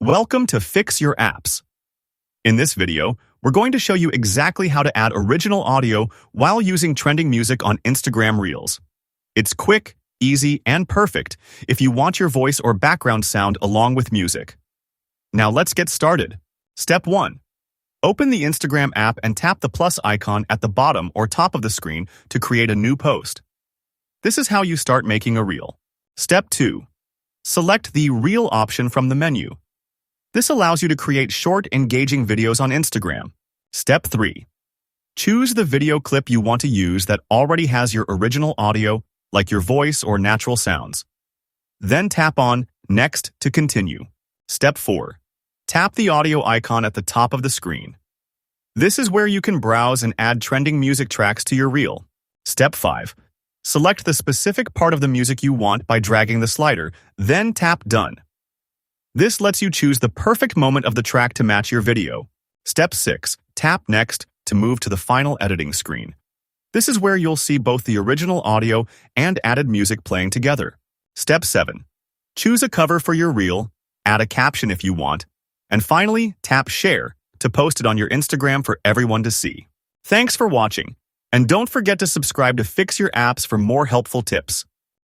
Welcome to Fix Your Apps. In this video, we're going to show you exactly how to add original audio while using trending music on Instagram Reels. It's quick, easy, and perfect if you want your voice or background sound along with music. Now let's get started. Step 1. Open the Instagram app and tap the plus icon at the bottom or top of the screen to create a new post. This is how you start making a reel. Step 2. Select the Reel option from the menu. This allows you to create short, engaging videos on Instagram. Step 3. Choose the video clip you want to use that already has your original audio, like your voice or natural sounds. Then tap on Next to continue. Step 4. Tap the audio icon at the top of the screen. This is where you can browse and add trending music tracks to your reel. Step 5. Select the specific part of the music you want by dragging the slider, then tap Done. This lets you choose the perfect moment of the track to match your video. Step 6. Tap Next to move to the final editing screen. This is where you'll see both the original audio and added music playing together. Step 7. Choose a cover for your reel, add a caption if you want, and finally, tap Share to post it on your Instagram for everyone to see. Thanks for watching, and don't forget to subscribe to Fix Your Apps for more helpful tips.